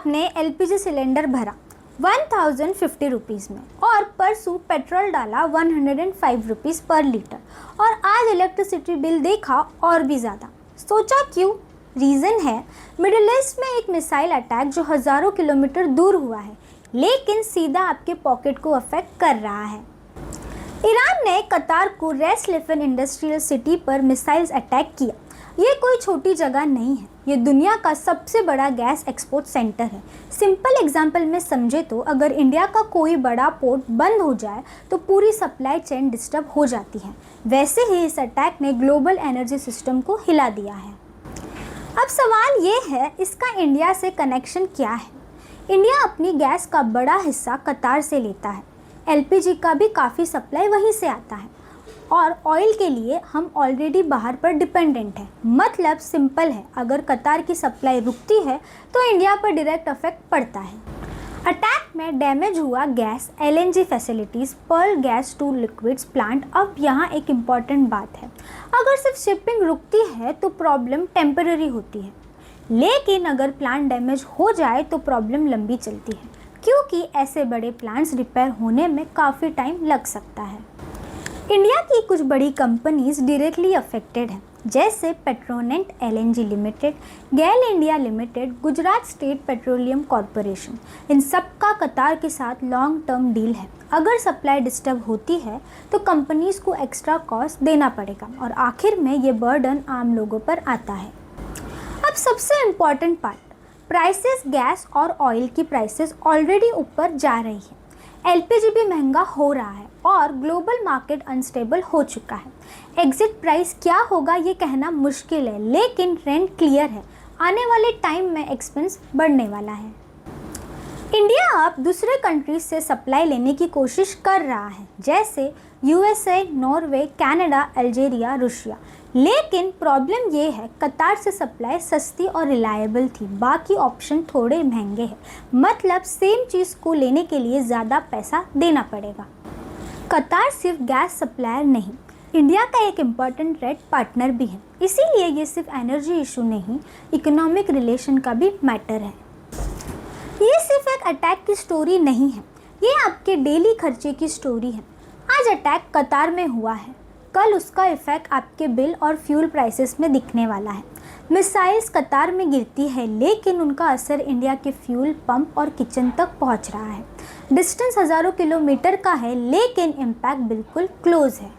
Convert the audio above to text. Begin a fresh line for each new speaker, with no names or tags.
आपने LPG cylinder भरा 1050 rupees में और परसों पेट्रोल डाला 105 रुपीज़ पर लीटर और आज इलेक्ट्रिसिटी बिल देखा और भी ज़्यादा। सोचा क्यों? रीज़न है मिडिल ईस्ट में एक मिसाइल अटैक जो हज़ारों किलोमीटर दूर हुआ है लेकिन सीधा आपके पॉकेट को अफेक्ट कर रहा है। ईरान ने कतार को रेस लिफन इंडस्ट्रियल सिटी पर मिसाइल्स अटैक किया। ये कोई छोटी जगह नहीं है, ये दुनिया का सबसे बड़ा गैस एक्सपोर्ट सेंटर है। सिंपल एग्जांपल में समझे तो अगर इंडिया का कोई बड़ा पोर्ट बंद हो जाए तो पूरी सप्लाई चेन डिस्टर्ब हो जाती है। वैसे ही इस अटैक ने ग्लोबल एनर्जी सिस्टम को हिला दिया है। अब सवाल ये है, इसका इंडिया से कनेक्शन क्या है? इंडिया अपनी गैस का बड़ा हिस्सा कतार से लेता है। एलपीजी का भी काफ़ी सप्लाई वहीं से आता है और ऑयल के लिए हम ऑलरेडी बाहर पर डिपेंडेंट हैं। मतलब सिंपल है, अगर कतार की सप्लाई रुकती है तो इंडिया पर डायरेक्ट इफेक्ट पड़ता है। अटैक में डैमेज हुआ gas, LNG facilities, Pearl gas to liquids plant. अब यहाँ एक इम्पॉर्टेंट बात है, अगर सिर्फ शिपिंग रुकती है तो प्रॉब्लम टेम्पररी होती है, लेकिन अगर प्लांट डैमेज हो जाए तो प्रॉब्लम लंबी चलती है, क्योंकि ऐसे बड़े प्लांट्स रिपेयर होने में काफ़ी टाइम लग सकता है। इंडिया की कुछ बड़ी कंपनीज डायरेक्टली अफेक्टेड हैं, जैसे Petronet LNG limited, GAIL India limited, Gujarat state petroleum corporation. इन सब का कतार के साथ लॉन्ग टर्म डील है। अगर सप्लाई डिस्टर्ब होती है तो कंपनीज को एक्स्ट्रा कॉस्ट देना पड़ेगा और आखिर में ये बर्डन आम लोगों पर आता है। अब सबसे इम्पॉर्टेंट पार्ट, प्राइसेस। गैस और ऑयल की प्राइसेस ऑलरेडी ऊपर जा रही है, एलपीजी भी महंगा हो रहा है और ग्लोबल मार्केट अनस्टेबल हो चुका है। एग्जिट प्राइस क्या होगा ये कहना मुश्किल है, लेकिन ट्रेंड क्लियर है, आने वाले टाइम में एक्सपेंस बढ़ने वाला है। इंडिया अब दूसरे कंट्रीज से सप्लाई लेने की कोशिश कर रहा है, जैसे USA, Norway, Canada, Algeria, Russia. लेकिन प्रॉब्लम ये है, कतार से सप्लाई सस्ती और रिलायबल थी, बाकी ऑप्शन थोड़े महंगे हैं। मतलब सेम चीज़ को लेने के लिए ज़्यादा पैसा देना पड़ेगा। कतार सिर्फ गैस सप्लायर नहीं, इंडिया का एक इम्पॉर्टेंट ट्रेड पार्टनर भी है, इसीलिए ये सिर्फ एनर्जी इशू नहीं, इकोनॉमिक रिलेशन का भी मैटर है। ये सिर्फ एक अटैक की स्टोरी नहीं है, ये आपके डेली खर्चे की स्टोरी है। आज अटैक कतार में हुआ है, कल उसका इफेक्ट आपके बिल और फ्यूल प्राइसेस में दिखने वाला है। मिसाइल्स कतार में गिरती है, लेकिन उनका असर इंडिया के फ्यूल पंप और किचन तक पहुंच रहा है। डिस्टेंस हज़ारों किलोमीटर का है, लेकिन इम्पैक्ट बिल्कुल क्लोज है।